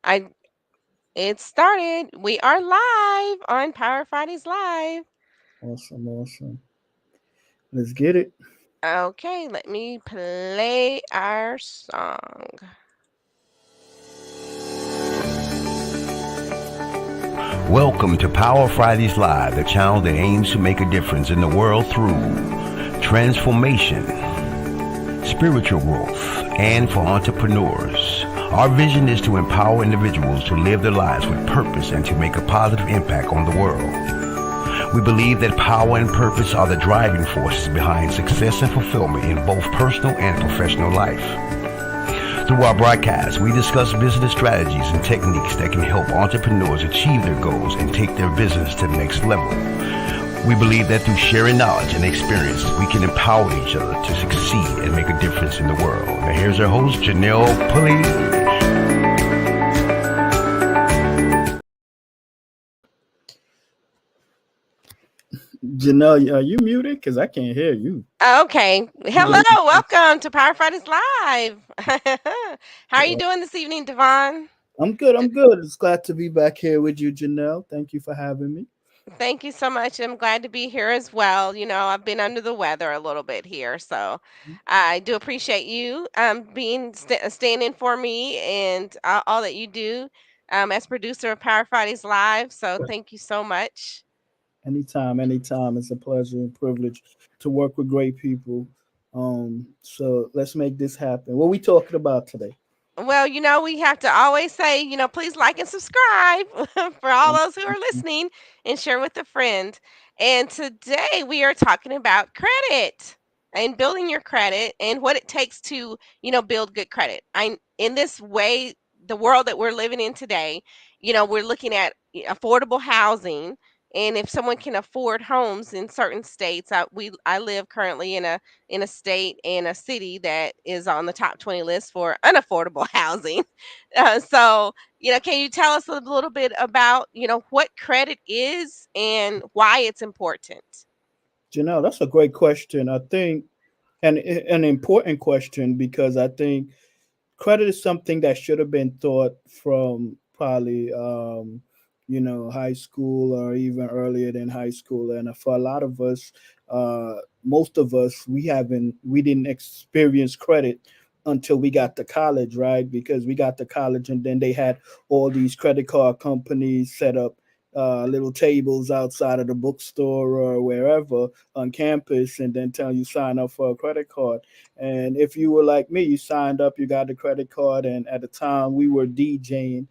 I it started. We are live on Power Fridays Live. Awesome, awesome. Let's get it. Okay, let me play our song. Welcome to Power Fridays Live, the channel that aims to make a difference in the world through transformation, spiritual growth, and for entrepreneurs. Our vision is to empower individuals to live their lives with purpose and to make a positive impact on the world. We believe that power and purpose are the driving forces behind success and fulfillment in both personal and professional life. Through our broadcast, we discuss business strategies and techniques that can help entrepreneurs achieve their goals and take their business to the next level. We believe that through sharing knowledge and experience, we can empower each other to succeed and make a difference in the world. Now here's our host, Janelle Pulley. Janelle, are you muted? Because I can't hear you. Okay. Hello, welcome to Power Fridays Live. How are you doing this evening, Devon? I'm good. I'm good. It's glad to be back here with you, Janelle. Thank you for having me. Thank you so much. I'm glad to be here as well. I've been under the weather a little bit here, so I do appreciate you staying in for me and all that you do as producer of Power Fridays Live. So thank you so much. Anytime, anytime. It's a pleasure and privilege to work with great people. So let's make this happen. What we talking about today? Well, we have to always say, please like and subscribe for all those who are listening and share with a friend. And today we are talking about credit and building your credit and what it takes to, build good credit. In this way, the world that we're living in today, we're looking at affordable housing. And if someone can afford homes in certain states, I live currently in a state and a city that is on the top 20 list for unaffordable housing. So, can you tell us a little bit about, what credit is and why it's important? Janelle, that's a great question. I think, and an important question because I think credit is something that should have been taught from probably high school or even earlier than high school. And for a lot of us, most of us, we didn't experience credit until we got to college, right? Because we got to college and then they had all these credit card companies set up little tables outside of the bookstore or wherever on campus and then tell you sign up for a credit card. And if you were like me, you signed up, you got the credit card, and at the time we were DJing.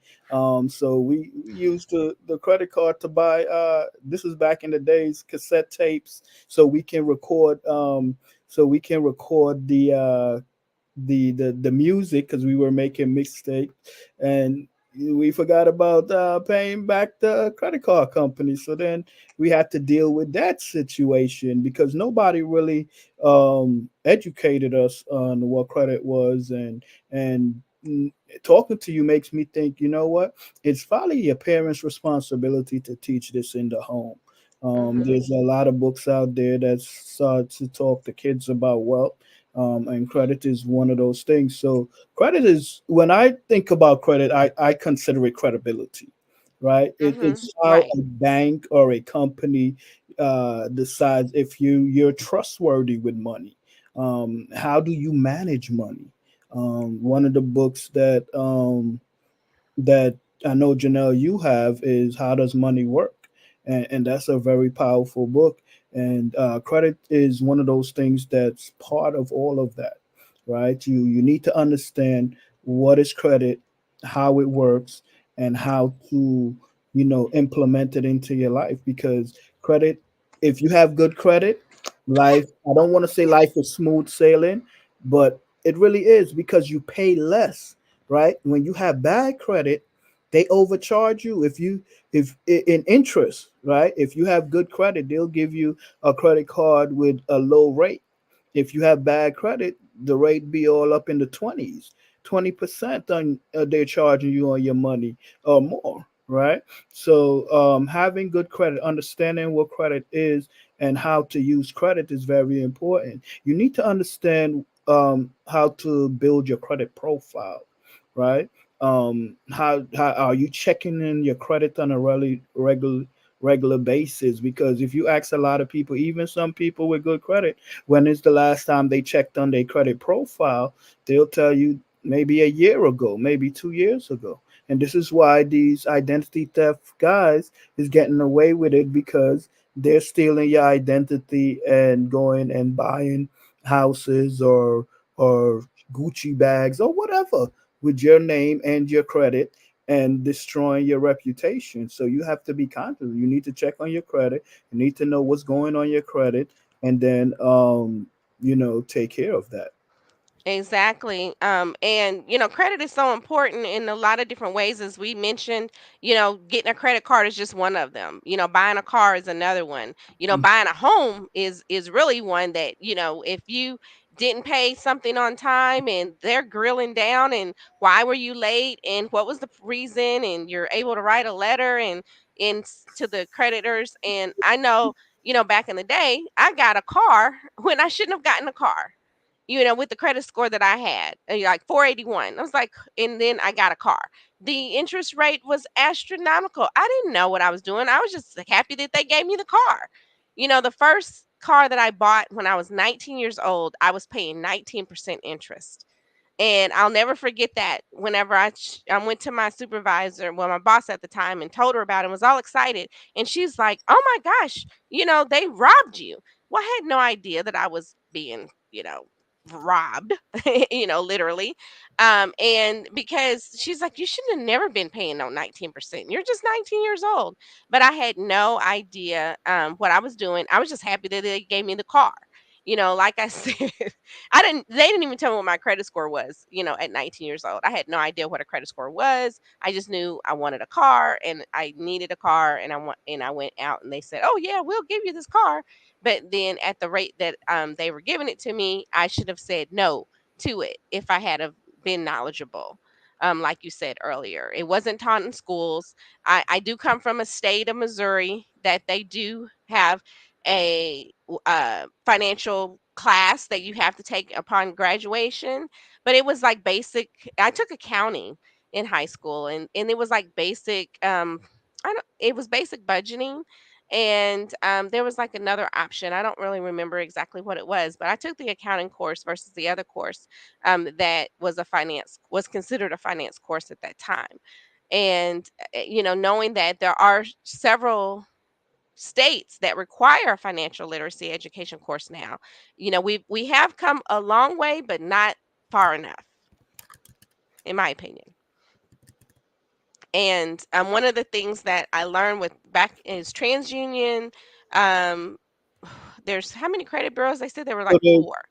So we used the credit card to buy. This was back in the days, cassette tapes, so we can record. The music because we were making mixtape, and we forgot about paying back the credit card company. So then we had to deal with that situation because nobody really educated us on what credit was, and talking to you makes me think, you know what? It's probably your parents' responsibility to teach this in the home. Hmm. There's a lot of books out there that start to talk to kids about wealth, and credit is one of those things. So credit is, when I think about credit, I consider it credibility, right? Hmm. It's how Right. a bank or a company decides if you're trustworthy with money. How do you manage money? One of the books that I know, Janelle, you have is How Does Money Work? And that's a very powerful book. And credit is one of those things that's part of all of that, right? You need to understand what is credit, how it works, and how to implement it into your life. Because credit, if you have good credit, life, I don't want to say life is smooth sailing, but it really is because you pay less, right? When you have bad credit, they overcharge you if in interest, right? If you have good credit, they'll give you a credit card with a low rate. If you have bad credit, the rate be all up in the 20s, 20% on they're charging you on your money or more, right? So having good credit, understanding what credit is and how to use credit is very important. You need to understand how to build your credit profile, right? How are you checking in your credit on a really regular basis? Because if you ask a lot of people, even some people with good credit, when is the last time they checked on their credit profile, they'll tell you maybe a year ago, maybe 2 years ago. And this is why these identity theft guys is getting away with it, because they're stealing your identity and going and buying houses or Gucci bags or whatever with your name and your credit, and destroying your reputation. So you have to be conscious. You need to check on your credit. You need to know what's going on your credit, and then take care of that. Exactly. And credit is so important in a lot of different ways, as we mentioned. Getting a credit card is just one of them. Buying a car is another one. Buying a home is really one that, if you didn't pay something on time and they're grilling down and why were you late and what was the reason, and you're able to write a letter to the creditors. And I know, back in the day, I got a car when I shouldn't have gotten a car, with the credit score that I had, like 481. I was like, and then I got a car. The interest rate was astronomical. I didn't know what I was doing. I was just happy that they gave me the car. The first car that I bought when I was 19 years old, I was paying 19% interest. And I'll never forget that. Whenever I went to my supervisor, well, my boss at the time, and told her about it, and was all excited. And she's like, "Oh my gosh, they robbed you." Well, I had no idea that I was being, robbed, literally. And because she's like, "You should have never been paying no 19%. You're just 19 years old." But I had no idea what I was doing. I was just happy that they gave me the car. Like I said, they didn't even tell me what my credit score was, at 19 years old. I had no idea what a credit score was. I just knew I wanted a car and I needed a car, and I went out and they said, "Oh yeah, we'll give you this car." But then at the rate that they were giving it to me, I should have said no to it if I had have been knowledgeable. Like you said earlier, it wasn't taught in schools. I do come from a state of Missouri that they do have a financial class that you have to take upon graduation, but it was like basic. I took accounting in high school, and it was like basic. I don't. It was basic budgeting, and there was like another option. I don't really remember exactly what it was, but I took the accounting course versus the other course that was considered a finance course at that time. And knowing that there are several states that require a financial literacy education course now. We have come a long way, but not far enough, in my opinion. And one of the things that I learned with back is TransUnion. Um, there's how many credit bureaus? They said there were So, like four.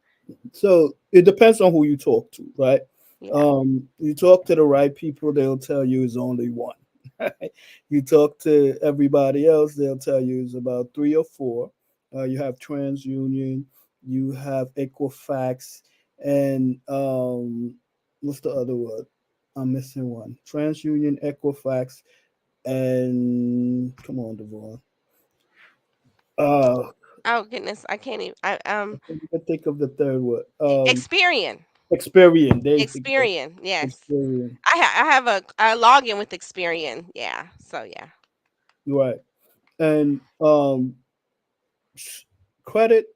so it depends on who you talk to, right? Yeah. You talk to the right people, they'll tell you it's only one. Right? You talk to everybody else, they'll tell you it's about three or four. You have TransUnion, you have Equifax, and what's the other word? I'm missing one. TransUnion, Equifax, and come on, Devon. Uh, Oh goodness, I can't even. I can't think of the third word. Experian. Experian. There you go. Experian. Yes. Experian. I have a login with Experian. Yeah. So yeah. Right. And credit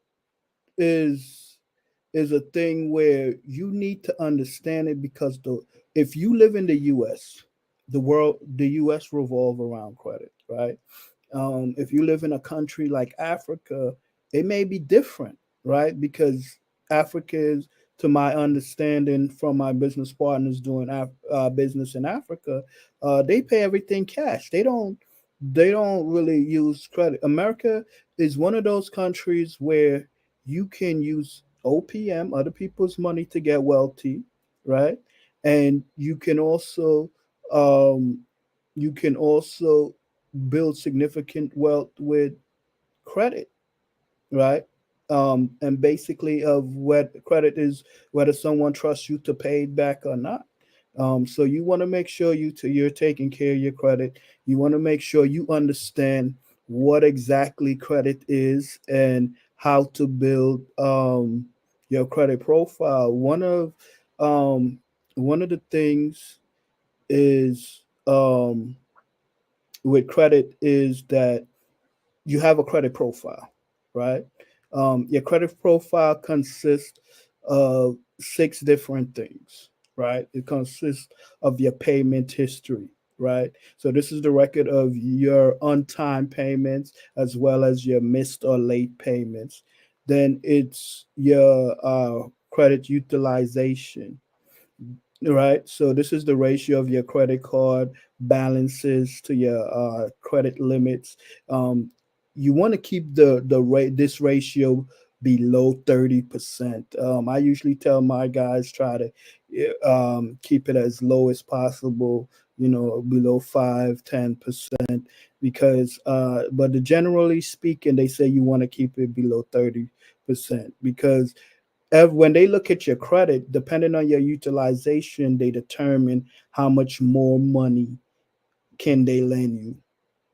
is a thing where you need to understand it, because the if you live in the US, the US revolve around credit, right? If you live in a country like Africa, it may be different, right? Because Africa is, to my understanding from my business partners doing business in Africa, they pay everything cash. They don't really use credit. America is one of those countries where you can use OPM, other people's money, to get wealthy, right? And um, you can also build significant wealth with credit, right? And basically, of what credit is, whether someone trusts you to pay it back or not. So you want to make sure you're taking care of your credit. You want to make sure you understand what exactly credit is and how to build your credit profile. Um, one of the things. is with credit is that you have a credit profile, right? Your credit profile consists of six different things, right? It consists of your payment history, right? So this is the record of your on-time payments as well as your missed or late payments. Then it's your credit utilization, right? So this is the ratio of your credit card balances to your credit limits. You want to keep the rate this ratio below 30%. I usually tell my guys try to keep it as low as possible. You know, below 5-10%, because but generally speaking, they say you want to keep it below 30%, because when they look at your credit, depending on your utilization, they determine how much more money can they lend you.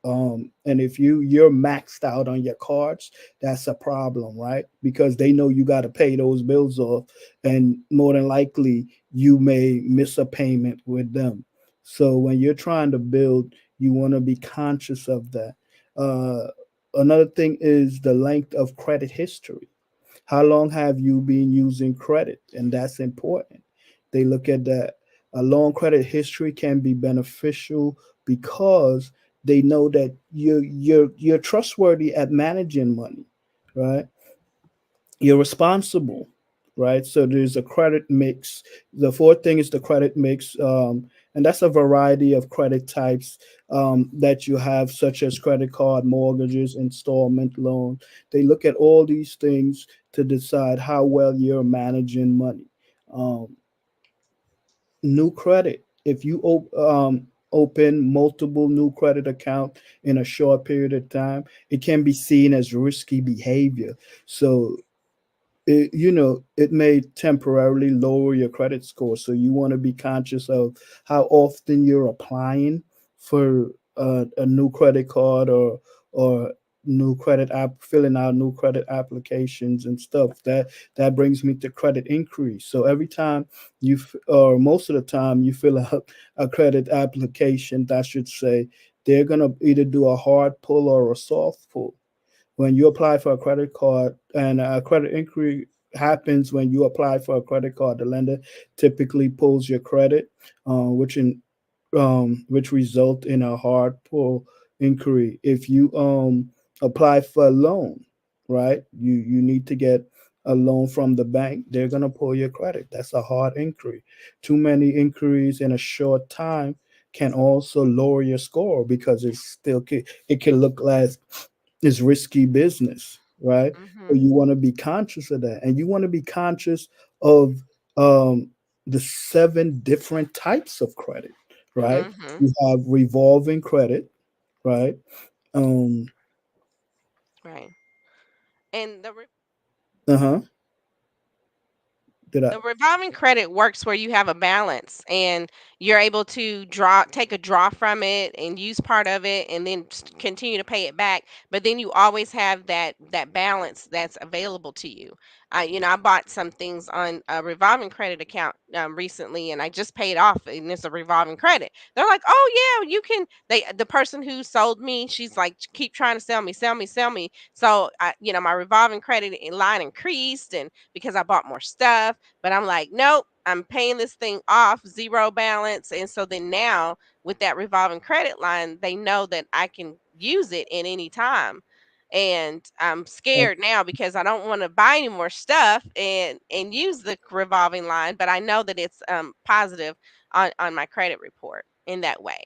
And if you're maxed out on your cards, that's a problem, right? Because they know you got to pay those bills off, and more than likely you may miss a payment with them. So when you're trying to build, you want to be conscious of that. Uh, Another thing is the length of credit history. How long have you been using credit? And that's important. They look at that. A long credit history can be beneficial because they know that you're trustworthy at managing money, right? You're responsible, right? So there's a credit mix. The fourth thing is the credit mix, and that's a variety of credit types that you have, such as credit card, mortgages, installment loan. They look at all these things to decide how well you're managing money. Um, New credit. If you open multiple new credit accounts in a short period of time, it can be seen as risky behavior. So it may temporarily lower your credit score. So you want to be conscious of how often you're applying for a new credit card, or new credit app, filling out new credit applications and stuff. That brings me to credit increase. So every time or most of the time you fill out a credit application, that should say they're gonna either do a hard pull or a soft pull. When you apply for a credit card, and a credit inquiry happens when you apply for a credit card, the lender typically pulls your credit, which result in a hard pull inquiry. If you apply for a loan, right, you need to get a loan from the bank, they're going to pull your credit. That's a hard inquiry. Too many inquiries in a short time can also lower your score, because it can look like it's risky business, right? So Mhm. you want to be conscious of that, and you want to be conscious of um, the seven different types of credit, right? Mhm. You have revolving credit, right? Um, Right. And uh huh. Did I? the revolving credit works where you have a balance and you're able to take a draw from it and use part of it and then continue to pay it back. But then you always have that balance that's available to you. I bought some things on a revolving credit account recently, and I just paid off, and it's a revolving credit. They're like, "Oh yeah, you can." The person who sold me, she's like, "Keep trying to sell me, sell me, sell me." So my revolving credit line increased, and because I bought more stuff. But I'm like, nope, I'm paying this thing off, zero balance. And so then now with that revolving credit line, they know that I can use it in any time. And I'm scared now because I don't want to buy any more stuff and use the revolving line, but I know that it's positive on my credit report in that way.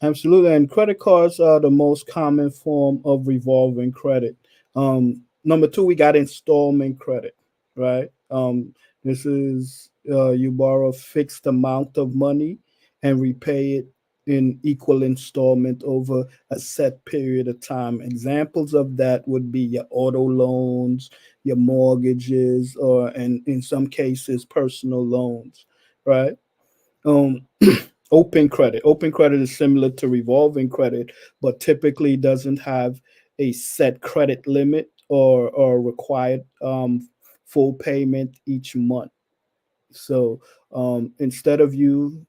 Absolutely. And credit cards are the most common form of revolving credit. Number two, we got installment credit, right? This is you borrow a fixed amount of money and repay it in equal installment over a set period of time. Examples of that would be your auto loans, your mortgages, or, and in some cases, personal loans, right? Um, open credit. Open credit is similar to revolving credit, but typically doesn't have a set credit limit or required full payment each month. So instead you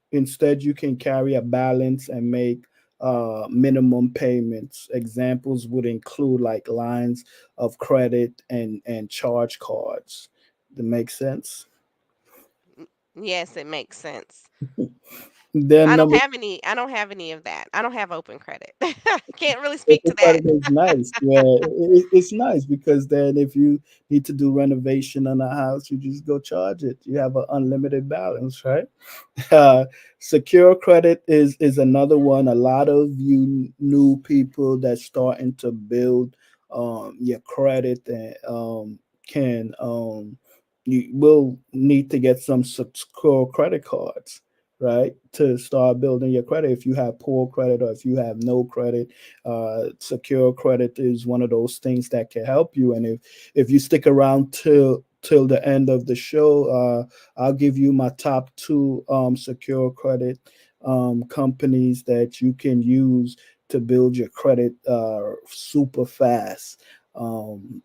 can carry a balance and make minimum payments. Examples would include like lines of credit and charge cards. That makes sense. Yes, it makes sense. Then number I don't have any of that. I don't have open credit. Can't really speak to Open that. credit is nice. Yeah, it's nice because then if you need to do renovation on a house, you just go charge it. You have an unlimited balance, right? Uh, secure credit is another one. A lot of you new people that's starting to build your credit and can you will need to get some secure credit cards, right, to start building your credit. If you have poor credit or if you have no credit, secure credit is one of those things that can help you. And if you stick around till the end of the show, I'll give you my top two secure credit companies that you can use to build your credit super fast.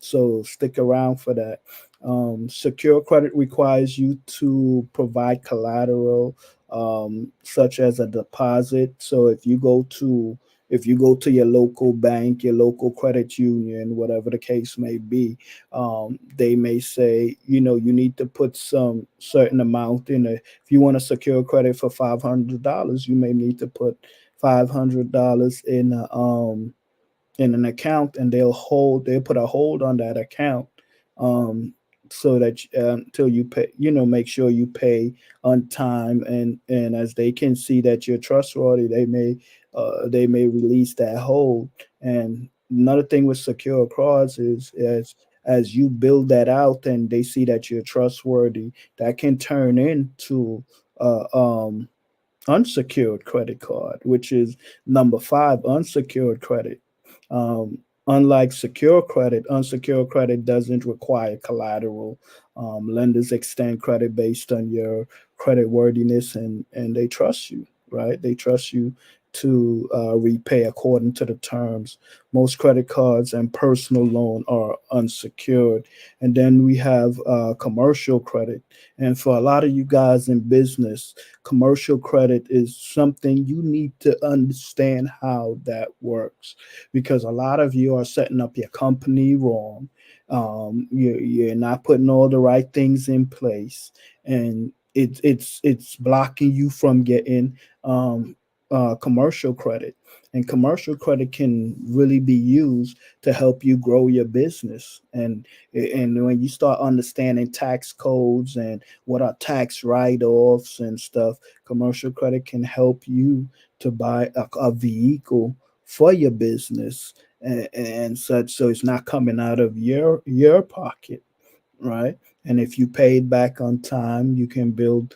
So stick around for that. Secure credit requires you to provide collateral, such as a deposit. So if you go to your local bank, your local credit union, whatever the case may be, they may say, you need to put some certain amount in it. If you want to secure credit for $500, you may need to put $500 in an account, and they'll put a hold on that account, um, so that until you pay, make sure you pay on time, and as they can see that you're trustworthy, they may release that hold. And another thing with secure cards is as you build that out and they see that you're trustworthy, that can turn into uh, um, unsecured credit card, which is number five, unsecured credit. Unlike secure credit, unsecured credit doesn't require collateral. Lenders extend credit based on your credit worthiness, and they trust you, right? They trust you to repay according to the terms. Most credit cards and personal loan are unsecured. And then we have commercial credit. And for a lot of you guys in business, commercial credit is something you need to understand how that works, because a lot of you are setting up your company wrong. You're not putting all the right things in place, and it's blocking you from getting commercial credit. And commercial credit can really be used to help you grow your business. And when you start understanding tax codes and what are tax write-offs and stuff, commercial credit can help you to buy a vehicle for your business, and such, so it's not coming out of your pocket, right? And if you paid back on time, you can build,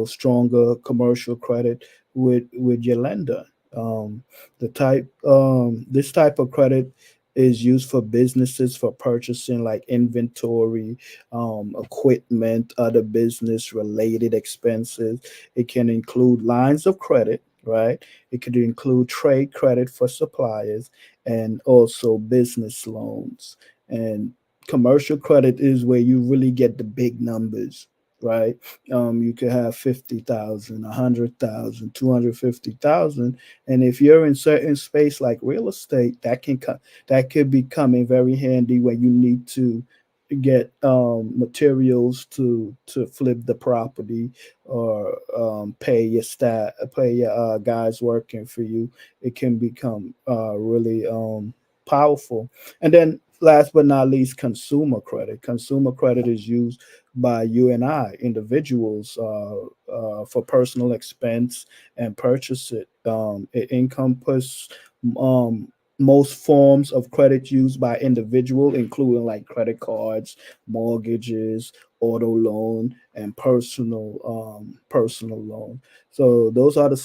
stronger commercial credit with your lender. Um, this type of credit is used for businesses for purchasing like inventory, equipment, other business related expenses. It can include lines of credit, right? It could include trade credit for suppliers and also business loans. And commercial credit is where you really get the big numbers, right? You could have 50,000, 100,000, 250,000, and if you're in certain space like real estate, that could be coming very handy when you need to get materials to flip the property, or pay your guys working for you. It can become really powerful. And then last but not least, consumer credit. Consumer credit is used by you and I, individuals, for personal expense and purchase it. It encompasses um, most forms of credit used by individual, including like credit cards, mortgages, auto loan, and personal loan. So those are the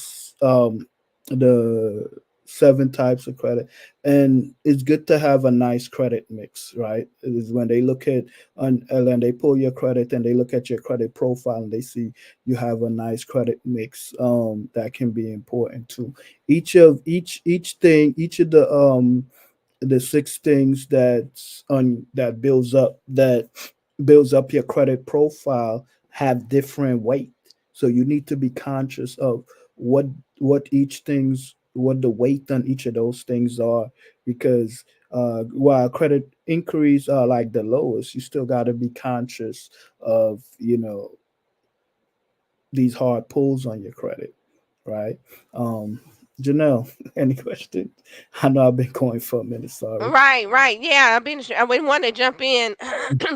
seven types of credit. And it's good to have a nice credit mix, right? It is when they look at and they pull your credit and they look at your credit profile and they see you have a nice credit mix, that can be important too. Each of the six things that builds up your credit profile have different weight. So you need to be conscious of what what the weight on each of those things are, because while credit inquiries are like the lowest, you still got to be conscious of these hard pulls on your credit, right? um Janelle, any questions? I know I've been going for a minute, sorry. Right, right. Yeah, I would want to jump in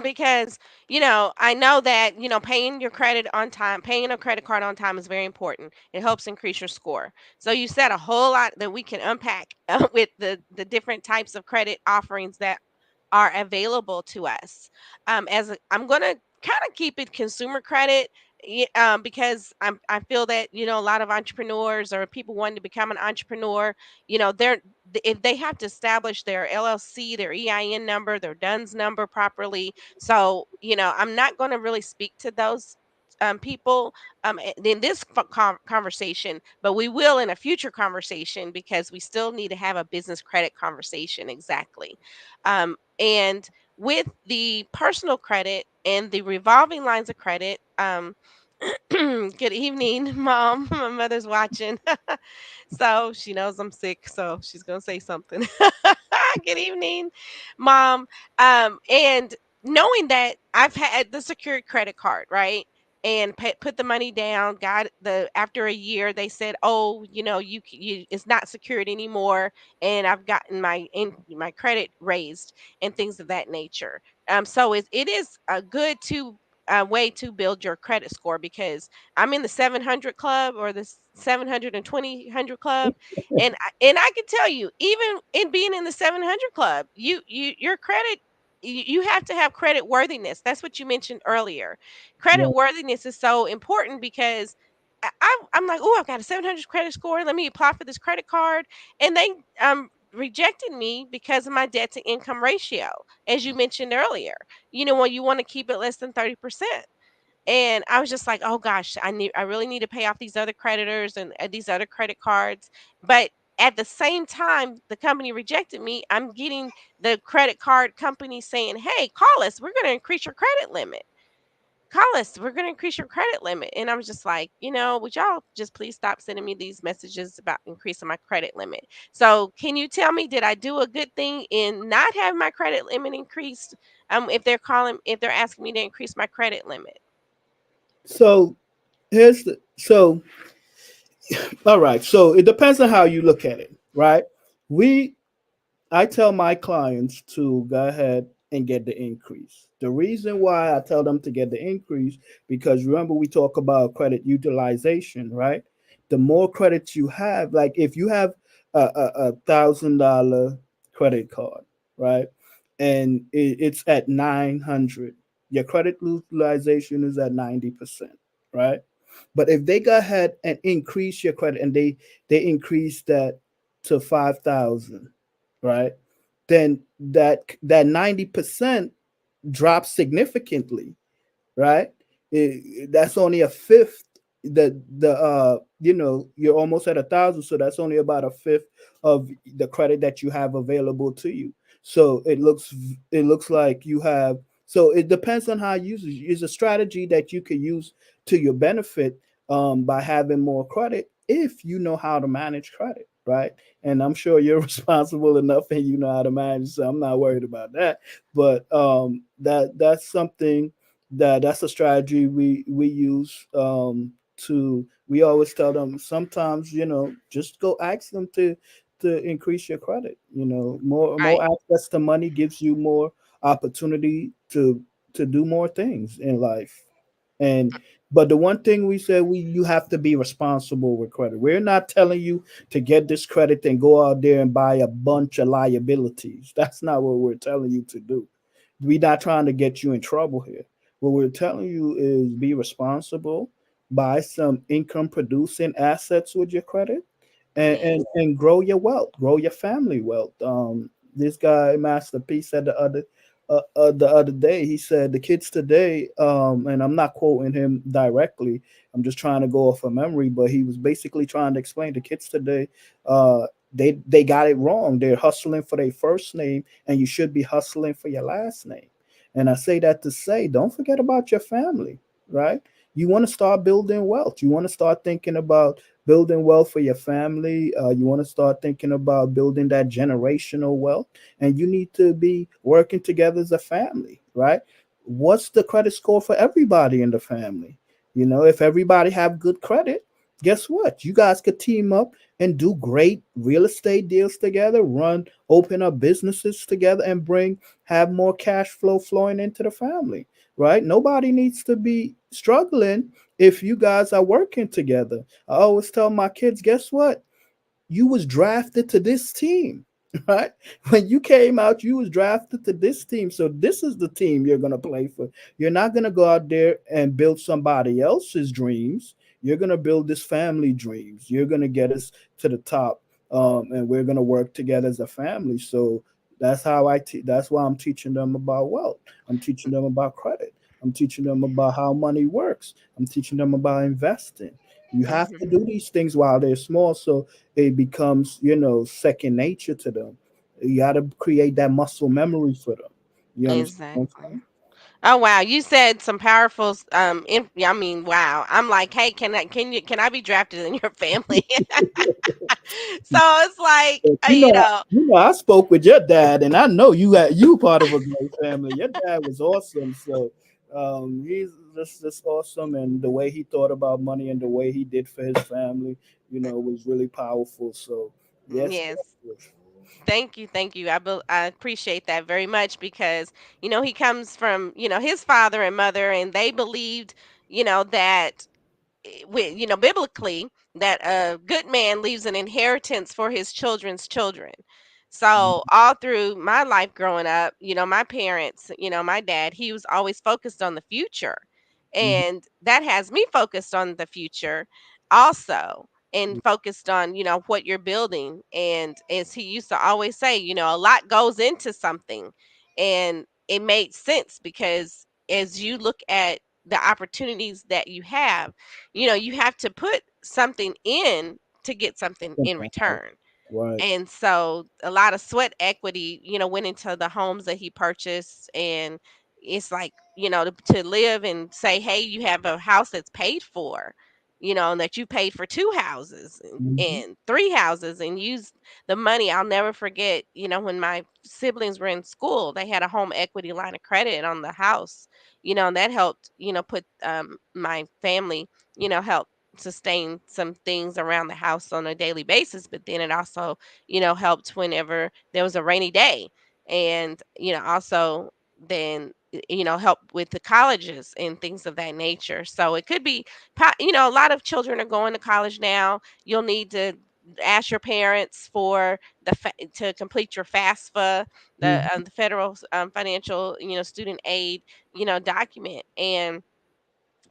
because, I know that, paying your credit on time, paying a credit card on time is very important. It helps increase your score. So you said a whole lot that we can unpack with the different types of credit offerings that are available to us. I'm going to kind of keep it consumer credit, because I feel that, a lot of entrepreneurs or people wanting to become an entrepreneur, if they have to establish their LLC, their EIN number, their DUNS number properly. So, I'm not going to really speak to those people in this conversation, but we will in a future conversation because we still need to have a business credit conversation. Exactly. And with the personal credit and the revolving lines of credit, good evening, mom. My mother's watching. So she knows I'm sick, so she's gonna say something. Good evening, mom. And knowing that I've had the secured credit card, right? And put the money down. Got the after a year, they said, "Oh, you it's not secured anymore." And I've gotten my credit raised and things of that nature. So it is a good a way to build your credit score because I'm in the 700 club or the 720 club, and I can tell you, even in being in the 700 club, your credit, you have to have credit worthiness. That's what you mentioned earlier. Credit Right. worthiness is so important because I'm like, oh, I've got a 700 credit score. Let me apply for this credit card, and they rejected me because of my debt to income ratio, as you mentioned earlier. When you want to keep it less than 30%. And I was just like, "Oh gosh, I really need to pay off these other creditors and these other credit cards." But at the same time, the company rejected me. I'm getting the credit card company saying, "Hey, call us. We're going to increase your credit limit. Call us. We're going to increase your credit limit." And I was just like, would y'all just please stop sending me these messages about increasing my credit limit? So, can you tell me, did I do a good thing in not having my credit limit increased? If they're asking me to increase my credit limit. So all right, so it depends on how you look at it, right? we I tell my clients to go ahead and get the increase. The reason why I tell them to get the increase, because remember we talk about credit utilization, right? The more credits you have, like if you have $1,000 credit card, right, and it's at 900, your credit utilization is at 90%, right? But if they go ahead and increase your credit, and they increase that to 5,000, right? Then that 90% drops significantly, right? That's only a fifth. You're almost at 1,000, so that's only about a fifth of the credit that you have available to you. So it looks like you have. So it depends on how you use it. It's a strategy that you could use to your benefit, by having more credit if you know how to manage credit, right? And I'm sure you're responsible enough and you know how to manage, so I'm not worried about that. But that's something that's a strategy we use, to we always tell them, sometimes just go ask them to increase your credit. More Right. access to money gives you more opportunity to do more things in life. And but the one thing we said, we you have to be responsible with credit. We're not telling you to get this credit and go out there and buy a bunch of liabilities. That's not what we're telling you to do. We're not trying to get you in trouble here. What we're telling you is be responsible, buy some income producing assets with your credit, and, Yes. and grow your wealth, grow your family wealth. This guy Master P said the other day. He said the kids today, and I'm not quoting him directly. I'm just trying to go off of memory, but he was basically trying to explain the kids today. They got it wrong. They're hustling for their first name, and you should be hustling for your last name. And I say that to say, don't forget about your family. right? You want to start building wealth. You want to start thinking about building wealth for your family. You want to start thinking about building that generational wealth, and you need to be working together as a family, right? What's the credit score for everybody in the family? You know, if everybody have good credit, guess what? You guys could team up and do great real estate deals together, open up businesses together, and have more cash flow flowing into the family, right? Nobody needs to be struggling if you guys are working together. I always tell my kids, guess what? You was drafted to this team, right? When you came out, you was drafted to this team. So this is the team you're gonna play for. You're not gonna go out there and build somebody else's dreams. You're gonna build this family dreams. You're gonna get us to the top, and we're gonna work together as a family. So that's why I'm teaching them about wealth. I'm teaching them about credit. I'm teaching them about how money works. I'm teaching them about investing. You have to Mhm. do these things while they're small, so it becomes, second nature to them. You got to create that muscle memory for them. You understand what I'm Exactly. saying? Oh wow, you said some powerful yeah, I mean, wow. I'm like, "Hey, can I be drafted in your family?" So it's like, But you know, I spoke with your dad, and I know you part of a great family. Your dad was awesome, so he's just awesome, and the way he thought about money and the way he did for his family, was really powerful. So yes, yes. yes, yes. Thank you, thank you. I appreciate that very much because he comes from his father and mother, and they believed that biblically, that a good man leaves an inheritance for his children's children. So all through my life growing up, my parents, my dad, he was always focused on the future. Mhm, And that has me focused on the future also, and focused on, what you're building. And as he used to always say, a lot goes into something. And it made sense because as you look at the opportunities that you have to put something in to get something in something out. return. Right. And so a lot of sweat equity, went into the homes that he purchased. And it's like, to live and say, hey, you have a house that's paid for, and that you paid for two houses Hmm. and three houses and use the money. I'll never forget, when my siblings were in school, they had a home equity line of credit on the house, and that helped, put my family, help sustain some things around the house on a daily basis. But then it also, helped whenever there was a rainy day. And, also then, help with the colleges and things of that nature. So it could be, a lot of children are going to college now. You'll need to ask your parents for to complete your FAFSA, Hmm. the federal financial, student aid, document. And,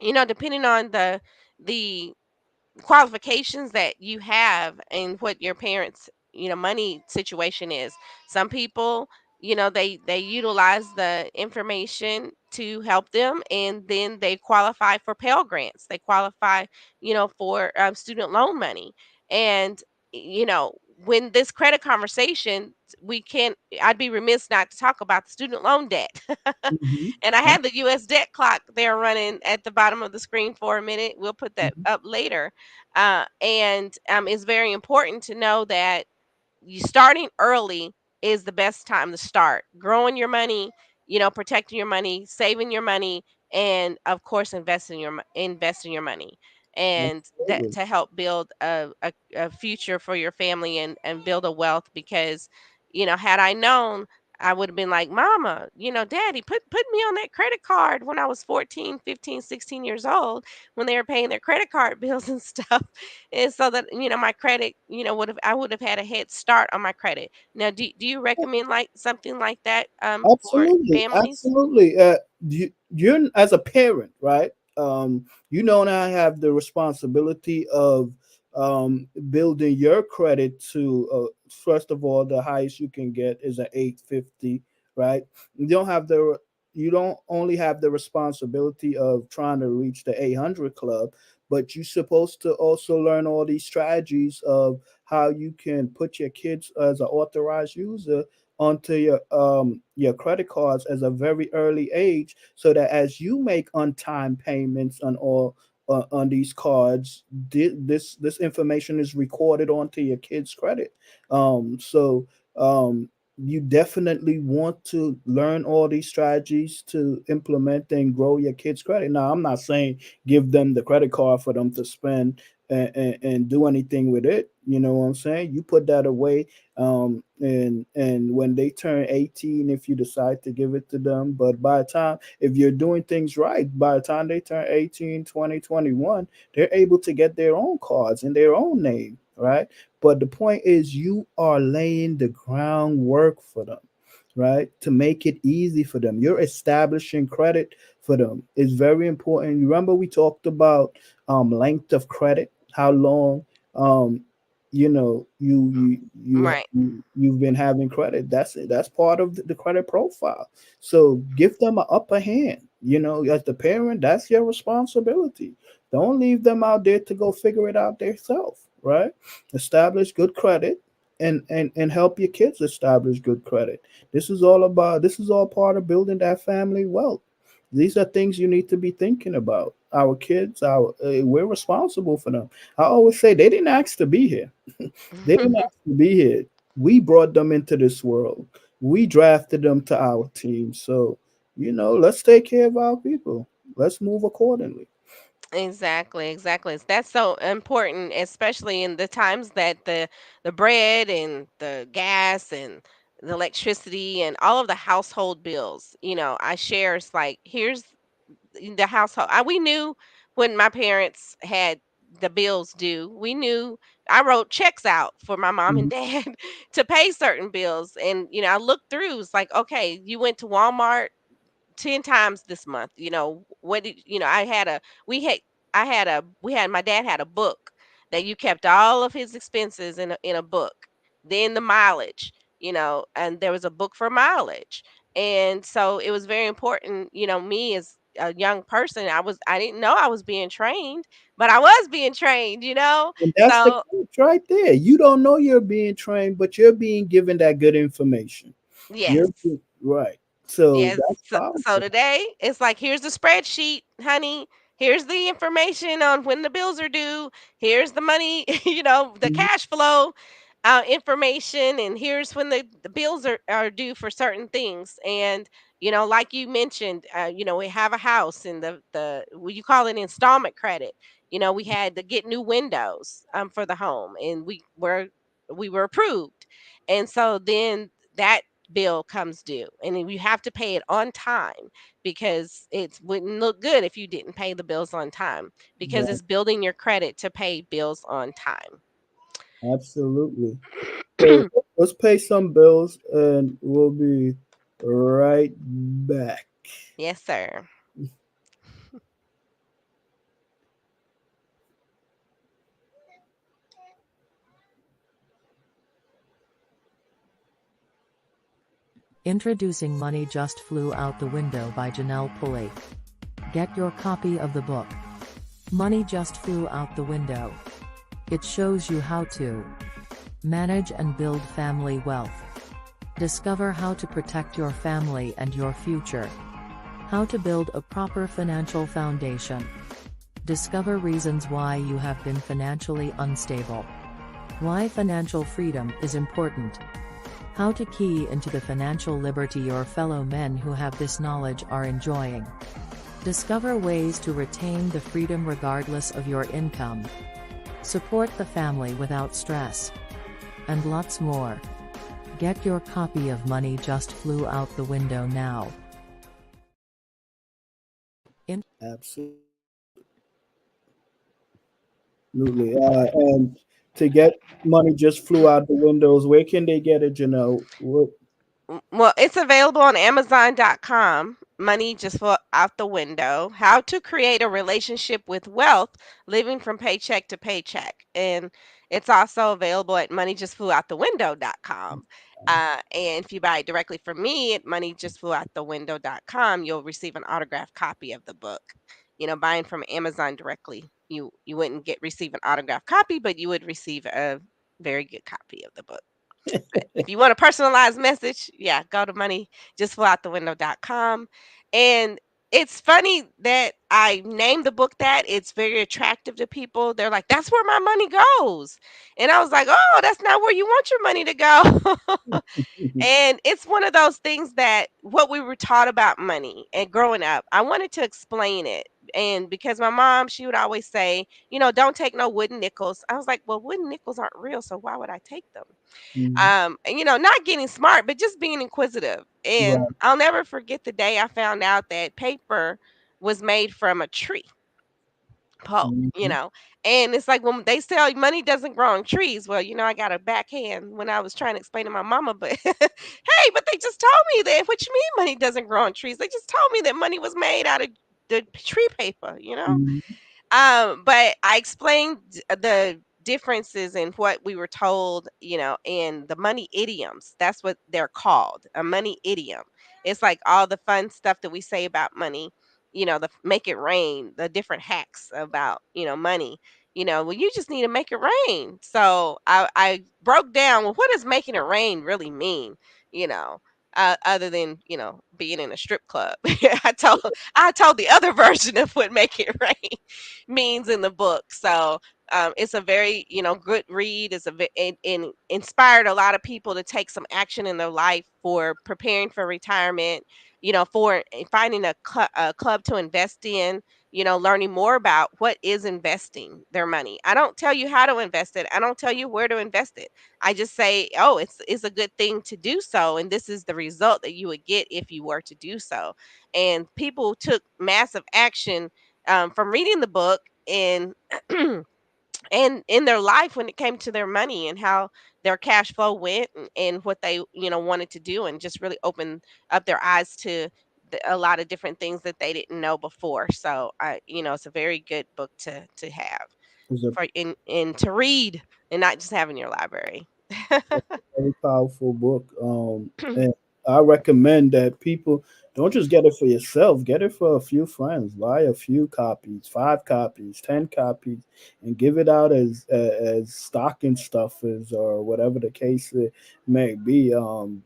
depending on the qualifications that you have and what your parents money situation is. Some people, they utilize the information to help them, and then they qualify for pell grants, they qualify for student loan money. And you know when this credit conversation, we can't I'd be remiss not to talk about the student loan debt. Hmm. And I had the US debt clock there running at the bottom of the screen for a minute. We'll put that up later. And It's very important to know that you starting early is the best time to start growing your money, protecting your money, saving your money, and of course investing your money, and that Absolutely. to help build a future for your family, and build a wealth. Because had I known, I would have been like, mama, daddy, put me on that credit card when I was 14, 15, 16 years old, when they were paying their credit card bills and stuff. And so that my credit, I would have had a head start on my credit. Now, do you recommend like something like that for Absolutely, families? absolutely. You're as a parent, right? You don't have the responsibility of building your credit to first of all, the highest you can get is an 850, right? You don't have the you don't only have the responsibility of trying to reach the 800 club, but you're supposed to also learn all these strategies of how you can put your kids as an authorized user onto your credit cards as a very early age, so that as you make on time payments on all on these cards, this information is recorded onto your kids' credit. So you definitely want to learn all these strategies to implement and grow your kids' credit. Now, I'm not saying give them the credit card for them to spend and do anything with it. You know what I'm saying? You put that away, and when they turn 18, if you decide to give it to them. But by the time, if you're doing things right, by the time they turn 18, 20, 21, they're able to get their own cards in their own name, right? But the point is, you are laying the groundwork for them, right? To make it easy for them. You're establishing credit for them. It's very important. You remember we talked about length of credit, how long um, Right. you've been having credit. That's part of the credit profile. So give them an upper hand. As the parent, that's your responsibility. Don't leave them out there to go figure it out themselves, right? Establish good credit, and help your kids establish good credit. This is all part of building that family wealth. These are things you need to be thinking about. Our kids, we're responsible for them. I always say they didn't ask to be here. They didn't ask to be here. We brought them into this world. We drafted them to our team. So, let's take care of our people. Let's move accordingly. Exactly, exactly. That's so important, especially in the times that the bread and the gas and the electricity and all of the household bills. I shares like here's the household. We knew when my parents had the bills due. We knew I wrote checks out for my mom and Mhm. dad to pay certain bills, and I looked through. It's like, okay, you went to Walmart 10 times this month. What did I had a we had I had a we had my dad had a book that you kept all of his expenses in a book. Then the mileage, and there was a book for mileage. And so it was very important, me as a young person, I didn't know I was being trained, but I was being trained. And that's the So catch right there. You don't know you're being trained, but you're being given that good information. yes. Right. So Yes. that's So powerful. today it's like, here's the spreadsheet, honey. Here's the information on when the bills are due. Here's the money, the Mhm. cash flow information, and here's when the bills are due for certain things. And like you mentioned, we have a house, and you call it installment credit. We had to get new windows for the home, and we were approved, and so then that bill comes due, and then you have to pay it on time, because it wouldn't look good if you didn't pay the bills on time, because Right. it's building your credit to pay bills on time. Absolutely. So let's pay some bills and we'll be right back. Yes, sir. Introducing Money Just Flew Out the Window by Janelle Pulley. Get your copy of the book. Money Just Flew Out the Window. It shows you how to manage and build family wealth. Discover how to protect your family and your future. How to build a proper financial foundation. Discover reasons why you have been financially unstable. Why financial freedom is important. How to key into the financial liberty your fellow men who have this knowledge are enjoying. Discover ways to retain the freedom regardless of your income. Support the family without stress. And lots more. Get your copy of Money Just Flew Out the Window now. In Absolutely. And to get money just flew out the windows. Where can they get it, What? Well, it's available on Amazon.com. Money just flew out the window. How to create a relationship with wealth, living from paycheck to paycheck. And it's also available at moneyjustflewoutthewindow.com. And if you buy it directly from me at moneyjustflewoutthewindow.com, you'll receive an autographed copy of the book. Buying from Amazon directly, you wouldn't receive an autographed copy, but you would receive a very good copy of the book. If you want a personalized message, yeah, go to moneyjustflewoutthewindow.com. And it's funny that I named the book that. It's very attractive to people. They're like, that's where my money goes. And I was like, oh, that's not where you want your money to go. And it's one of those things that what we were taught about money and growing up, I wanted to explain it. And because my mom, she would always say, don't take no wooden nickels. I was like, well, wooden nickels aren't real, so why would I take them? Mhm. And, not getting smart, but just being inquisitive. And Right. I'll never forget the day I found out that paper was made from a tree pulp, Mhm. and it's like when they say money doesn't grow on trees. Well, I got a backhand when I was trying to explain to my mama, but hey, but they just told me that. What you mean money doesn't grow on trees? They just told me that money was made out of the tree paper. Mhm. But I explained the differences in what we were told, and the money idioms. That's what they're called, a money idiom. It's like all the fun stuff that we say about money, the make it rain, the different hacks about, money. Well, you just need to make it rain. So I broke down, well, what does making it rain really mean? You know, other than being in a strip club. I told the other version of what make it rain means in the book. So it's a very good read. It inspired a lot of people to take some action in their life for preparing for retirement. For finding a club to invest in. Learning more about what is investing their money. I don't tell you how to invest it. I don't tell you where to invest it. I just say, oh, it's a good thing to do so, and this is the result that you would get if you were to do so. And people took massive action from reading the book and and in their life when it came to their money and how their cash flow went and what they wanted to do, and just really opened up their eyes to a lot of different things that they didn't know before. So it's a very good book to have It's a for in to read and not just have in your library. very powerful book. And I recommend that people don't just get it for yourself, get it for a few friends. Buy a few copies, 5 copies, 10 copies, and give it out as stocking stuffers or whatever the case it may be.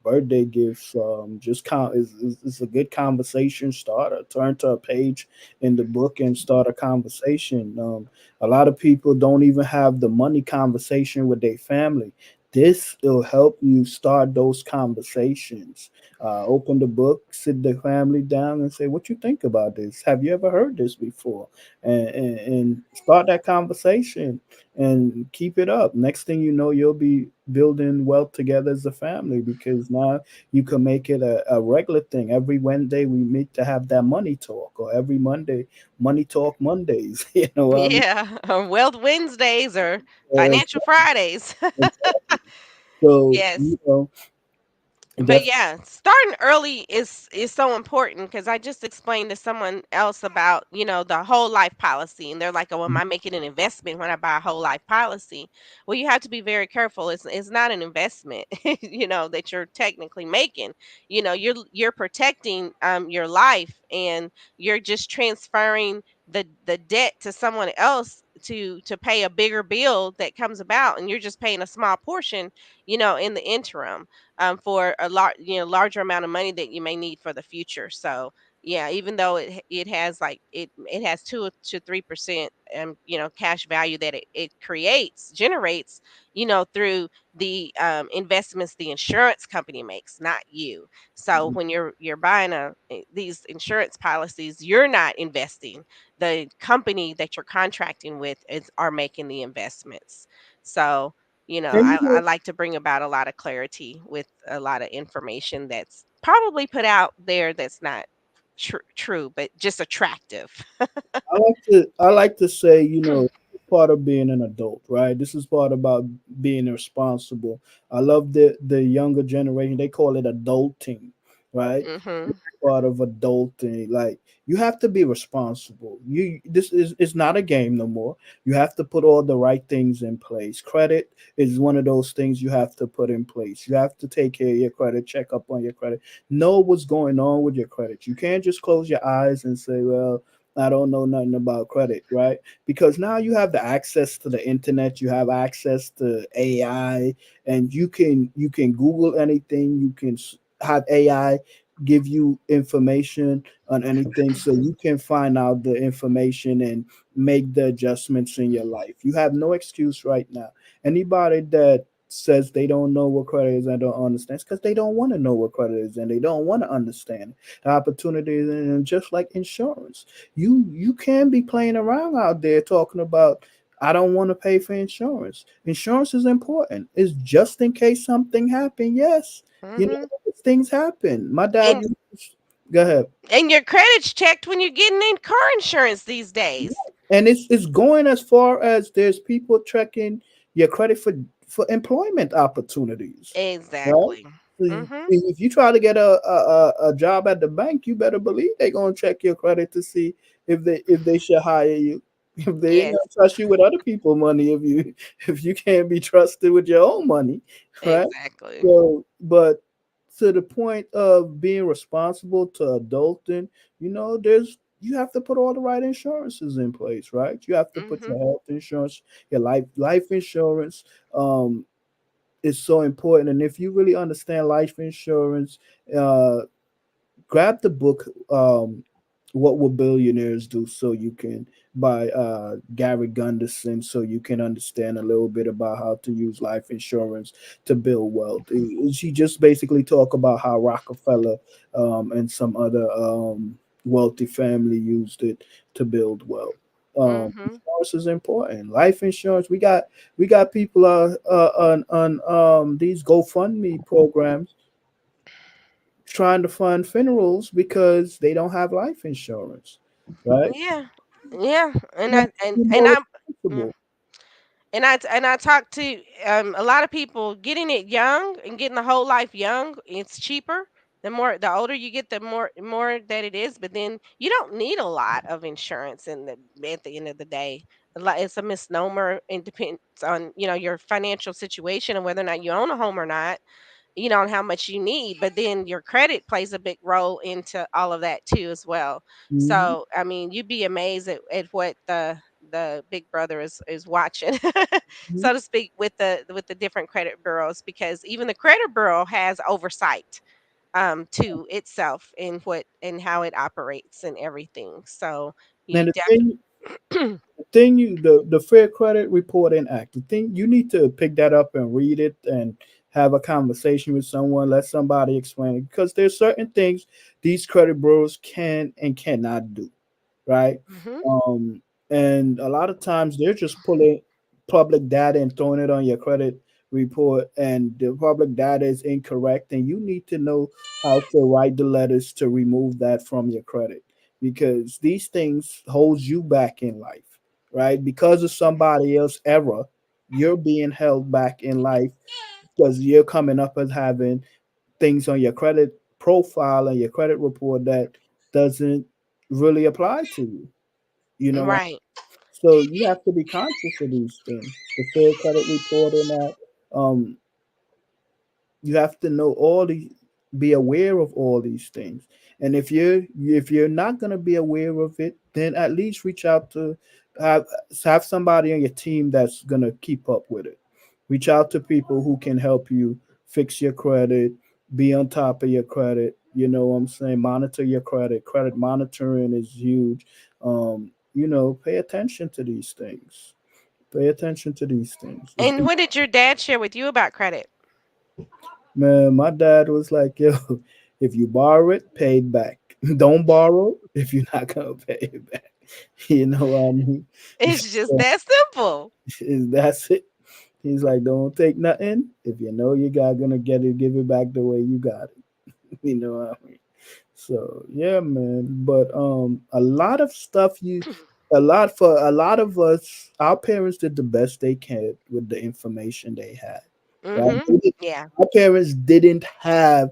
Birthday gifts. Just count is a good conversation starter. Turn to a page in the book and start a conversation. A lot of people don't even have the money conversation with their family. This will help you start those conversations. Open the book, sit the family down, and say, "What you think about this? Have you ever heard this before?" And start that conversation and keep it up. Next thing you know, you'll be building wealth together as a family because now you can make it a regular thing. Every Wednesday we meet to have that money talk, or every Monday, money talk Mondays. You know what I mean? Yeah, or Wealth Wednesdays or Financial Fridays. So Yes. But def- yeah, starting early is so important because I just explained to someone else about the whole life policy, and they're like, "Oh, am I making an investment when I buy a whole life policy?" Well, you have to be very careful. It's not an investment, that you're technically making. You're protecting your life, and you're just transferring the debt to someone else to pay a bigger bill that comes about, and you're just paying a small portion, in the interim for a larger amount of money that you may need for the future. So yeah, even though it has like it has 2 to 3% cash value that it generates through the investments the insurance company makes, not you. So when you're buying these insurance policies, you're not investing. The company that you're contracting with is are making the investments. So and you I know, like to bring about a lot of clarity with a lot of information that's probably put out there that's not true, but just attractive. I like to say, part of being an adult, right? This is part about being responsible. I love the younger generation. They call it adulting, right? Hmm. Part of adulting. Like you have to be responsible. This is it's not a game no more. You have to put all the right things in place. Credit is one of those things you have to put in place. You have to take care of your credit, check up on your credit, know what's going on with your credit. You can't just close your eyes and say, well, I don't know nothing about credit, right? Because now you have the access to the internet, you have access to AI, and you can Google anything. You can have AI give you information on anything, so you can find out the information and make the adjustments in your life. You have no excuse right now. Anybody that says they don't know what credit is and don't understand, it's because they don't want to know what credit is and they don't want to understand the opportunities. And just like insurance, you can be playing around out there talking about, I don't want to pay for insurance. Insurance is important. It's just in case something happened. Yes, you Mhm. know, things happen. My dad And used to, go ahead. and your credit's checked when you're getting in car insurance these days. And it's going as far as there's people checking your credit for employment opportunities, right? Exactly. So Mhm. if you try to get a job at the bank, you better believe they're gonna check your credit to see if they should hire you. If they ain't Yes, gonna trust you with other people's money, if you can't be trusted with your own money, right? exactly. So, but to the point of being responsible to adulting, you have to put all the right insurances in place, right? You have to put your Mhm. health insurance, your life insurance. Um, is so important, and if you really understand life insurance, uh, grab the book, "What Will Billionaires Do," so you can by Gary Gunderson, so you can understand a little bit about how to use life insurance to build wealth. She just basically talk about how Rockefeller and some other wealthy family used it to build wealth. Mhm. Insurance is important. Life insurance. We got people on these GoFundMe programs trying to fund funerals because they don't have life insurance, right? Yeah. Yeah. And You have I to and be and more I'm mm, responsible. and I talked to a lot of people getting it young and getting the whole life young. It's cheaper. The older you get, the more that it is. But then you don't need a lot of insurance at the end of the day. It's a misnomer. It depends on your financial situation and whether or not you own a home or not, on how much you need, but then your credit plays a big role into all of that too as well. Hmm. So I mean, you'd be amazed at what the big brother is watching, so to speak, with the different credit bureaus, because even the credit bureau has oversight to itself in what and how it operates and everything. So you And definitely the thing you the Fair Credit Reporting Act, the thing you need to pick that up and read it and have a conversation with someone, let somebody explain it, because there's certain things these credit bureaus can and cannot do, right? hmm Um, and a lot of times they're just pulling public data and throwing it on your credit report, and the public data is incorrect, and you need to know how to write the letters to remove that from your credit, because these things holds you back in life, right? Because of somebody else's error, you're being held back in life because you're coming up as having things on your credit profile and your credit report that doesn't really apply to you. You know what? right. So you have to be conscious of these things. The Fair Credit Reporting Act. You have to know all the be aware of all these things. And if you're not going to be aware of it, then at least reach out to have, have somebody on your team that's going to keep up with it. Reach out to people who can help you fix your credit, be on top of your credit. You know what I'm saying? Monitor your credit. Credit monitoring is huge. Pay attention to these things. Pay attention to these things. It's And what did your dad share with you about credit? Man, my dad was like, yo, if you borrow it, pay it back. Don't borrow if you're not gonna pay it back. You know what I mean? It's just that simple. That's it. He's like, don't take nothing. If you know you got gonna get it, give it back the way you got it. You know what I mean? So yeah, man. But a lot of stuff a lot of us, our parents did the best they can with the information they had. Right? Mhm. Yeah. Our parents didn't have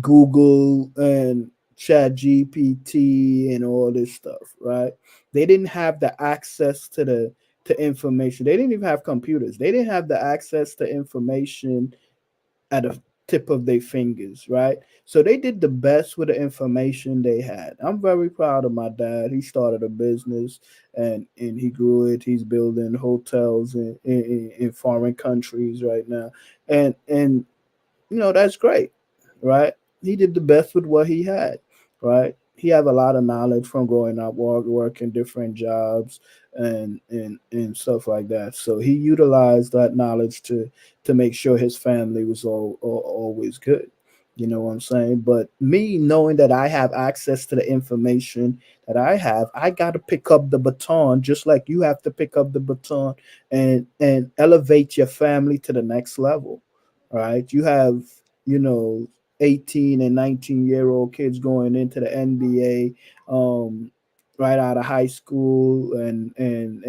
Google and Chat GPT and all this stuff, right? They didn't have the access to information. They didn't even have computers. They didn't have the access to information at a tip of their fingers, right? So they did the best with the information they had. I'm very proud of my dad. He started a business and he grew it. He's building hotels in foreign countries right now, and that's great, right? He did the best with what he had, right? He have a lot of knowledge from growing up, working different jobs and stuff like that. So he utilized that knowledge to make sure his family was always good. You know what I'm saying? But me knowing that I have access to the information that I have, I got to pick up the baton just like you have to pick up the baton and elevate your family to the next level, right? You have, you know, 18 and 19-year-old kids going into the NBA right out of high school and 20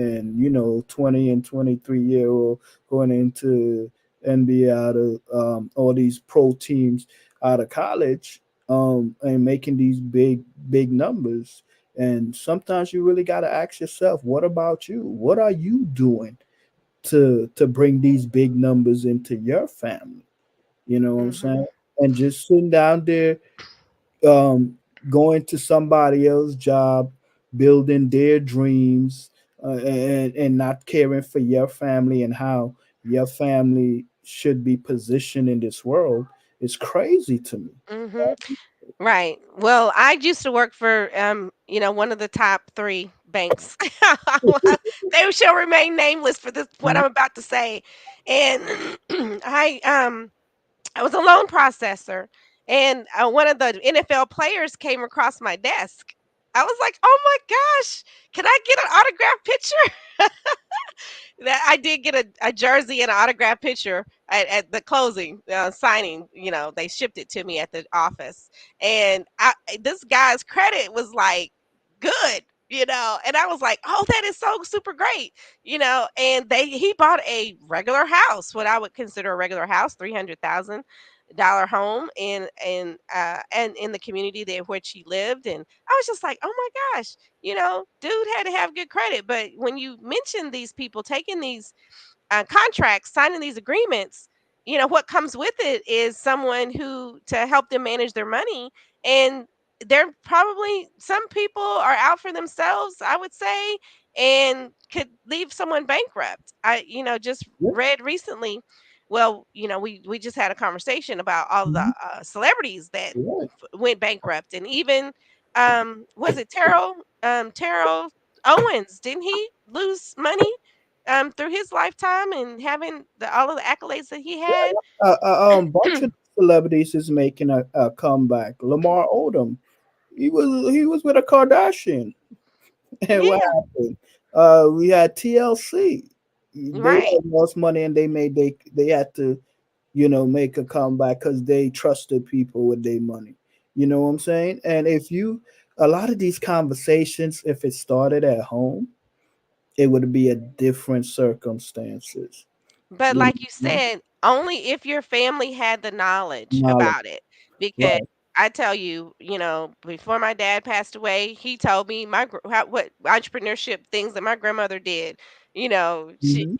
and 23-year-old going into NBA out of all these pro teams out of college and making these big numbers. And sometimes you really got to ask yourself, what about you? What are you doing to bring these big numbers into your family? You know what I'm Mhm. saying? And just sitting down there, um, going to somebody else's job, building their dreams, and not caring for your family and how your family should be positioned in this world is crazy to me. Mhm. Right. Well, I used to work for one of the top 3 banks. They shall remain nameless for this what Mhm. I'm about to say. And I was a loan processor, and one of the NFL players came across my desk. I was like, "Oh my gosh, can I get an autograph picture?" That I did get a jersey and an autograph picture at the closing signing. They shipped it to me at the office, and this guy's credit was like good. And I was like, "Oh, that is so super great," And he bought a regular house, what I would consider a regular house, $300,000 home and in the community there which he lived, and I was just like, "Oh my gosh." Dude had to have good credit. But when you mention these people taking these contracts, signing these agreements, what comes with it is someone who to help them manage their money. And they're probably some people are out for themselves, I would say, and could leave someone bankrupt. Just Yeah, read recently. Well, we just had a conversation about all the mhm, celebrities that right. went bankrupt, and even was it Terrell Owens? Didn't he lose money through his lifetime and having all of the accolades that he had? Bunch of celebrities is making a comeback. Lamar Odom, he was with a Kardashian. And what Yeah, happened? We had TLC. They right. had lost money and they had to, make a comeback because they trusted people with their money. You know what I'm saying? And if you, a lot of these conversations, if it started at home, it would be a different circumstances. But You like you know, said, only if your family had the knowledge knowledge, about it. Because right? I tell you, before my dad passed away, he told me what entrepreneurship things that my grandmother did. Mm-hmm.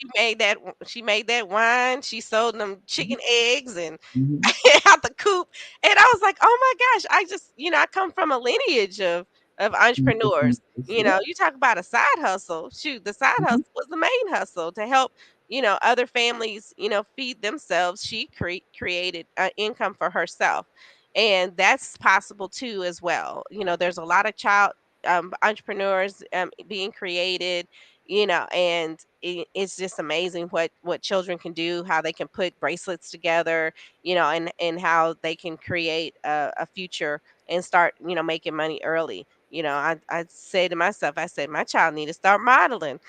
She made that wine. She sold them chicken eggs and Mm-hmm. out the coop. And I was like, "Oh my gosh, I just, I come from a lineage of entrepreneurs." Yeah. You talk about a side hustle. Shoot, the side Mm-hmm. hustle was the main hustle to help, other families, feed themselves. She created income for herself. And that's possible too as well. There's a lot of child entrepreneurs being created, and it's just amazing what children can do, how they can put bracelets together, and how they can create a future and start, making money early. I say to myself, I said, my child need to start modeling.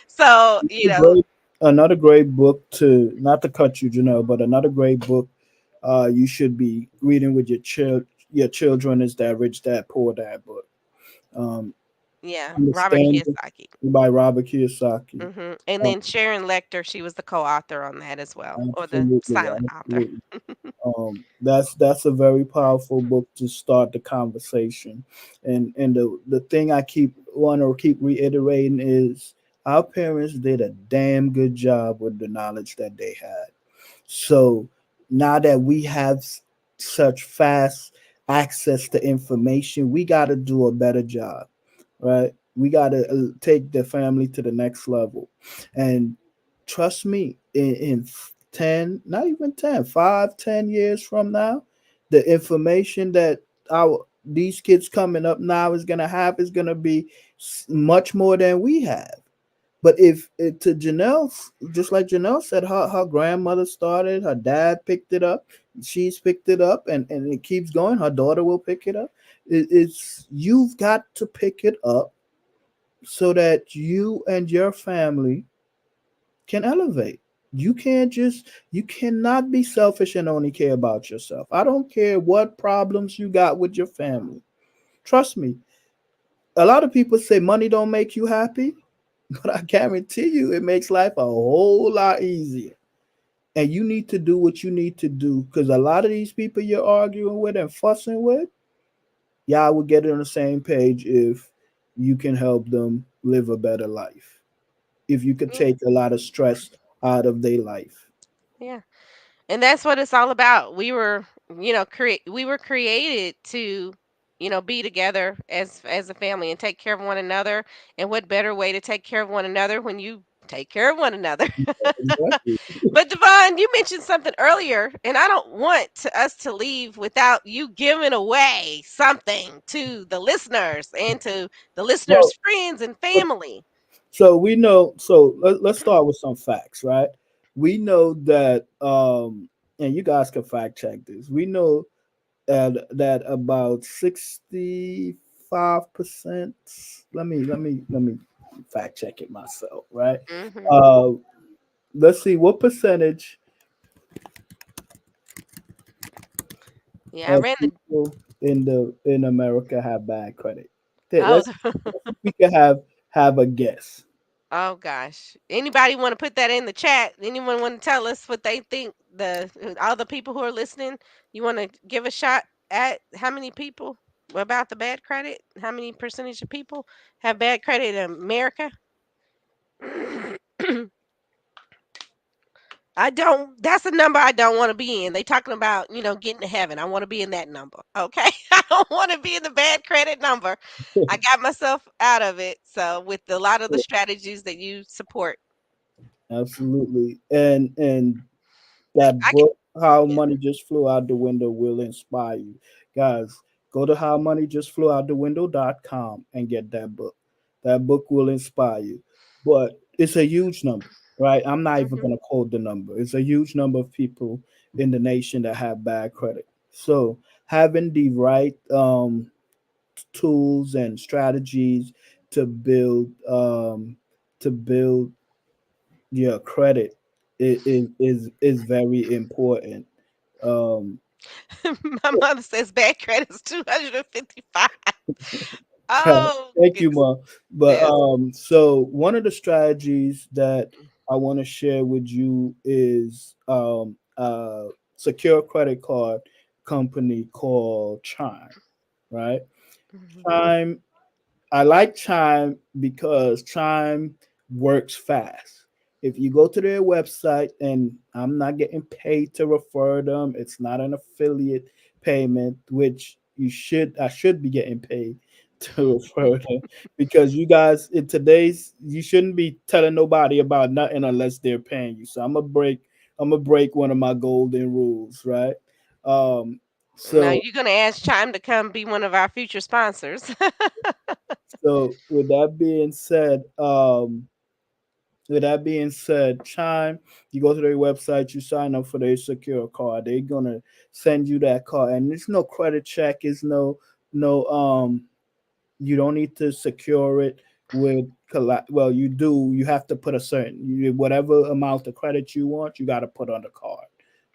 So, Great, another great book to not to cut you, Janelle, but another great book you should be reading with your children is that Rich Dad Poor Dad book. Um, yeah, Robert Understand Kiyosaki. by Robert Kiyosaki. And Um, then Sharon Lecter, she was the co-author on that as well, or the Absolutely, silent author. absolutely. That's a very powerful book to start the conversation, and the thing I keep reiterating is our parents did a damn good job with the knowledge that they had. So Now that we have such fast access to information, we got to do a better job, right? We got to take the family to the next level. And trust me, in 10, not even 10, 5, 10 years from now, the information that our these kids coming up now is going to have is going to be much more than we have. But if it, to Janelle, just like Janelle said, her grandmother started, her dad picked it up, she's picked it up, and it keeps going. Her daughter will pick it up. It's you've got to pick it up so that you and your family can elevate. You cannot be selfish and only care about yourself. I don't care what problems you got with your family. Trust me. A lot of people say money don't make you happy, but I guarantee you it makes life a whole lot easier. And you need to do what you need to do because a lot of these people you're arguing with and fussing with, y'all would get on the same page if you can help them live a better life. If you could Yeah. take a lot of stress out of their life. Yeah. And that's what it's all about. We were created to, be together as a family and take care of one another. And what better way to take care of one another when you take care of one another? Exactly. But Devon, you mentioned something earlier, and I don't want us to leave without you giving away something to the listeners and to the So, listeners' friends and uh, family. so we know. So let's start with some facts, right? We know that, and you guys can fact check this. We know that about 65%. Let me fact check it myself, right? Hmm. Uh, let's see what percentage Yeah, I of ran the. people in America have bad credit. Oh, Let's see if we can have a guess. oh gosh. Anybody want to put that in the chat? Anyone want to tell us what they think? All the people who are listening, you want to give a shot at how many people about the bad credit? How many percentage of people have bad credit in America? I don't. That's a number I don't want to be in. They talking about getting to heaven. I want to be in that number. Okay, I don't want to be in the bad credit number. I got myself out of it. So with a lot of the strategies that you support, Absolutely, and that I can. book, How Yeah. Money Just Flew Out the Window, will inspire you. Guys, go to howmoneyjustflewoutthewindow.com and get that book. That book will inspire you. But it's a huge number, right? I'm not even Hmm. going to quote the number. It's a huge number of people in the nation that have bad credit. So having the right tools and strategies to build your credit is very important. Um, My mother says bad credit is 255. Oh Thank you, goodness. Ma. But Yes. so one of the strategies that I want to share with you is secure credit card company called Chime, right? Mhm. Chime I like Chime because Chime works fast. If you go to their website, and I'm not getting paid to refer them, it's not an affiliate payment, which I should be getting paid to refer them because you guys in today's you shouldn't be telling nobody about nothing unless they're paying you. So I'm gonna break one of my golden rules, right? Um, Now so you're gonna ask Chime to come be one of our future sponsors. so with that being said, Chime, you go to their website, you sign up for their secure card. They're gonna send you that card, and there's no credit check. It's no you don't need to secure it with well, you do. You have to put a whatever amount of credit you want, you got to put on the card,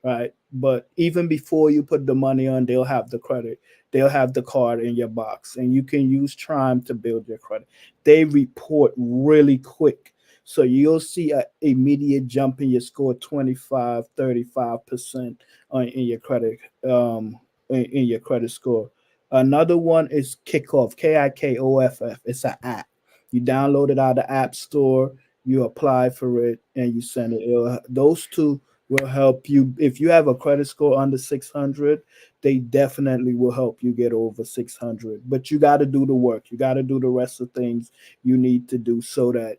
right? But even before you put the money on, they'll have the card in your box, and you can use Chime to build your credit. They report really quick, so you'll see an immediate jump in your score, 25, 35% in your credit in your credit score. Another one is Kickoff, Kikoff. It's an app. You download it out of the App Store, you apply for it, and you send it. Those two will help you. If you have a credit score under 600, they definitely will help you get over 600. But you got to do the work. You got to do the rest of things you need to do so that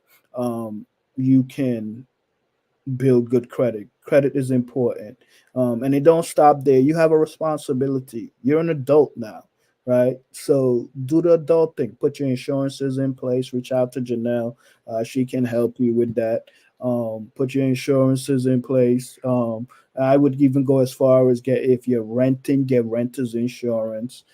you can build good credit. Credit is important, and it don't stop there. You have a responsibility. You're an adult now, right? So do the adult thing. Put your insurances in place. Reach out to Janelle. She can help you with that. Put your insurances in place. I would even go as far as get if you're renting, get renters insurance.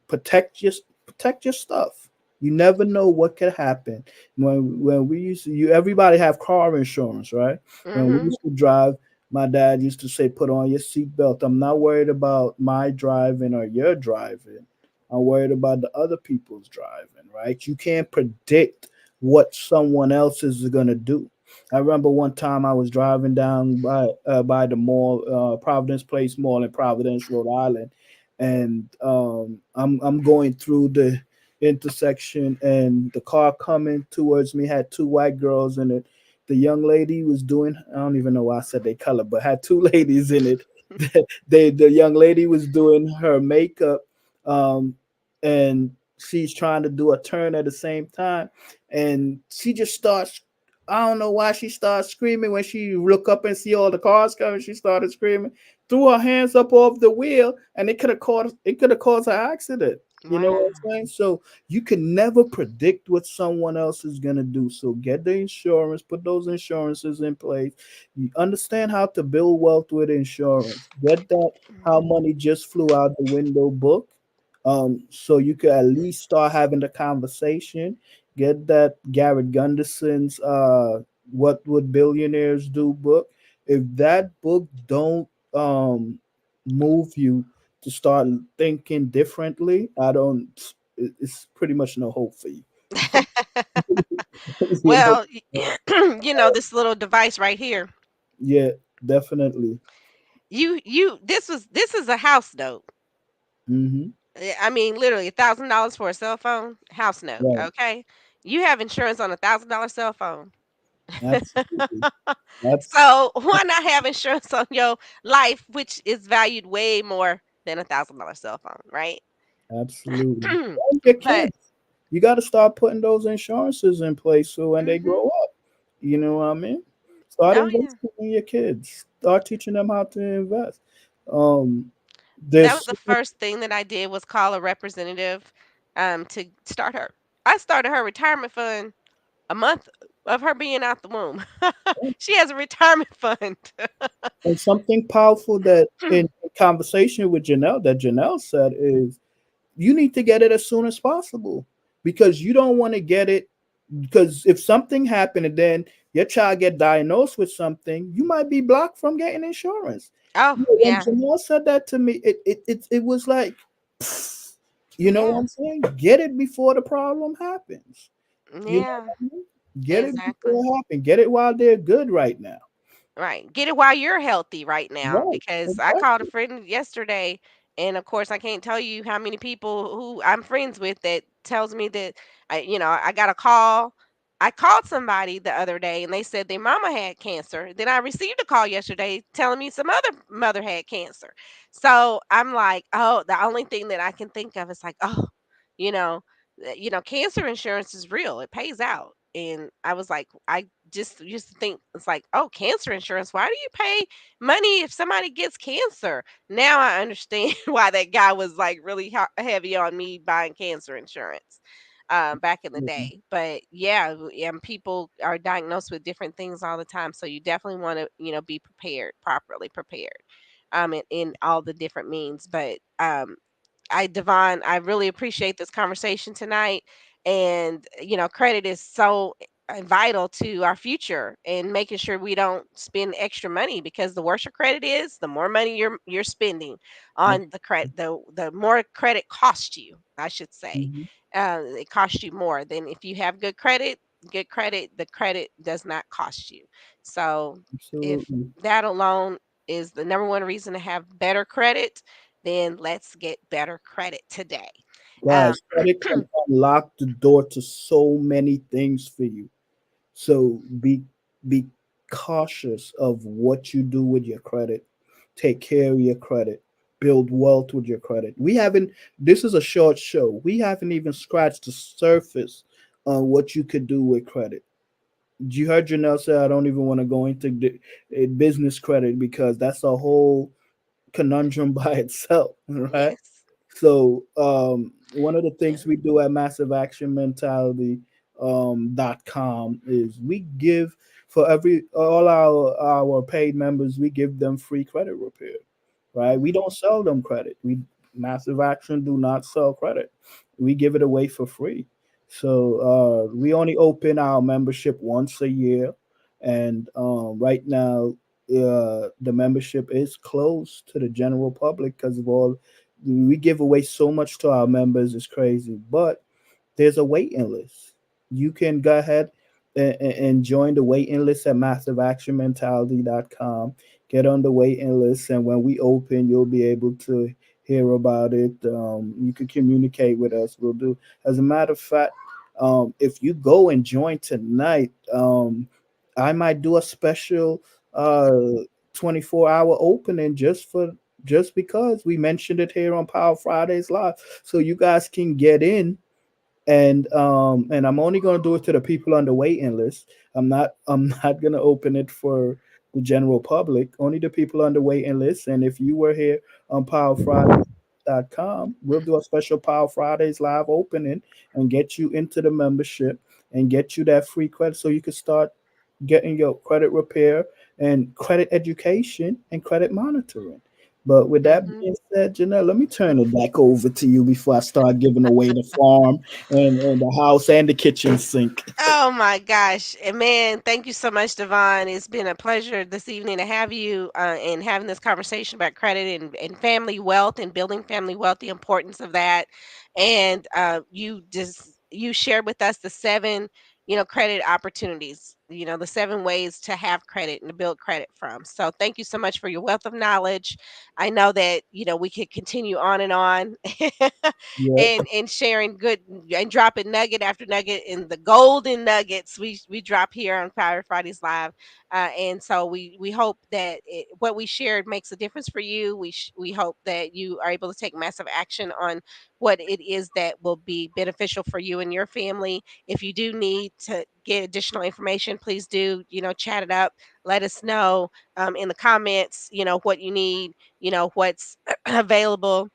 Protect your stuff. You never know what could happen. When we used to, you everybody have car insurance, right? When we Mhm. used to drive, my dad used to say, "Put on your seatbelt." I'm not worried about my driving or your driving. I'm worried about the other people's driving, right? You can't predict what someone else is gonna do. I remember one time I was driving down by the mall, Providence Place Mall in Providence, Rhode Island, and I'm going through the intersection, and the car coming towards me had two white girls in it. The young lady was doing, I don't even know why I said they color, but had two ladies in it. The young lady was doing her makeup, um, and she's trying to do a turn at the same time, and she just starts. I don't know why she started screaming when she look up and see all the cars coming. She started screaming, threw her hands up off the wheel, and it could have caused an accident. You know Wow. what I'm saying? So you can never predict what someone else is gonna do. So get the insurance, put those insurances in place. You understand how to build wealth with insurance. Get that how money just flew out the window book. So you could at least start having the conversation. Get that Garrett Gunderson's What Would Billionaires Do book. If that book don't move you to start thinking differently, I don't. It's pretty much no hope for you. You know? Well, this little device right here. Yeah, definitely. This is a house note. Hmm. I mean, literally $1,000 for a cell phone, house note. Right. Okay, you have insurance on $1,000 cell phone. Absolutely. That's So why not have insurance on your life, which is valued way more than $1,000 cell phone, right? absolutely. And your But kids. You got to start putting those insurances in place so when they mhm. grow up, you know what I mean? Start Oh yeah, investing in your kids. Start teaching them how to invest. Um, that was there's the first thing that I did was call a representative, to start her. I started her retirement fund a month of her being out the womb. She has a retirement fund. and something powerful that in conversation with Janelle that Janelle said is you need to get it as soon as possible because you don't want to get it because if something happened and then your child get diagnosed with something, you might be blocked from getting insurance. Oh When yeah, Janelle said that to me, it was like, you know what yeah, I'm saying? Get it before the problem happens. You know yeah, what I mean? Get it before exactly. it happens. Get it while they're good right now. Right. Get it while you're healthy right now Right. because I called a Exactly. friend yesterday and of course I can't tell you how many people who I'm friends with that tells me that I got a call. I called somebody the other day and they said their mama had cancer. Then I received a call yesterday telling me some other mother had cancer. So I'm like, "Oh, the only thing that I can think of is like, oh, you know, cancer insurance is real. It pays out." And I was like, I just used to think it's like, oh, cancer insurance. Why do you pay money if somebody gets cancer? Now I understand why that guy was like really heavy on me buying cancer insurance back in the Mhm. day. But yeah, people are diagnosed with different things all the time. So you definitely want to, be prepared, properly prepared, in all the different means. But Devon, I really appreciate this conversation tonight. And, credit is so vital to our future and making sure we don't spend extra money because the worse your credit is, the more money you're spending on the credit, the more credit costs you, I should say. Mhm. It costs you more than if you have good credit, the credit does not cost you. So if Absolutely. that alone is the number one reason to have better credit, then let's get better credit today. Um, Guys, credit can unlock the door to so many things for you. So be cautious of what you do with your credit. Take care of your credit. Build wealth with your credit. We haven't, this is a short show. We haven't even scratched the surface on what you could do with credit. You heard Janelle say, I don't even want to go into business credit because that's a whole conundrum by itself, right? Yes. So one of the things we do at Massive Action Mentality .com is we give for every all our paid members, we give them free credit repair, right? We Mhm. don't sell them credit. We Massive Action do not sell credit. We give it away for free. So we only open our membership once a year, and right now the membership is closed to the general public because of all we give away so much to our members. It's crazy, but there's a waiting list. You can go ahead and join the waiting list at massiveactionmentality.com. Get on the waiting list, and when we open, you'll be able to hear about it. You can communicate with us. We'll do. As a matter of fact, if you go and join tonight, I might do a special 24-hour opening just because we mentioned it here on Power Fridays Live, so you guys can get in, and I'm only going to do it to the people on the waiting list. I'm not going to open it for the general public, only the people on the waiting list. And if you were here on powerfridays.com, we'll do a special Power Fridays live opening and get you into the membership and get you that free credit so you can start getting your credit repair and credit education and credit monitoring. But with that Mhm. being said, Janelle, let me turn it back over to you before I start giving away the farm and the house and the kitchen sink. Oh my gosh. And man, thank you so much, Devon. It's been a pleasure this evening to have you and having this conversation about credit and family wealth and building family wealth, the importance of that. And you shared with us the seven, credit opportunities, the seven ways to have credit and to build credit from. So thank you so much for your wealth of knowledge. I know that, we could continue on Yep. and sharing good and dropping nugget after nugget in the golden nuggets we drop here on Power Fridays Live, and so we hope that what we shared makes a difference for you. We hope that you are able to take massive action on what it is that will be beneficial for you and your family. If you do need to get additional information, please do chat it up. Let us know in the comments what you need, what's available,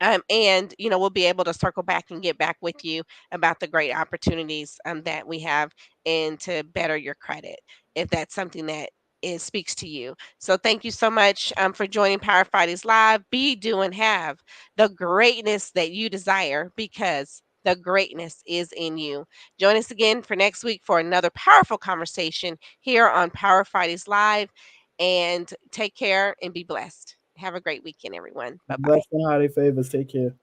and we'll be able to circle back and get back with you about the great opportunities that we have and to better your credit if that's something that speaks to you. So thank you so much for joining Power Fridays Live. Be, do, and have the greatness that you desire because the greatness is in you. Join us again for next week for another powerful conversation here on Power Fridays Live, and take care and be blessed. Have a great weekend, everyone. Bye bye. Blessed and highly favors. Take care.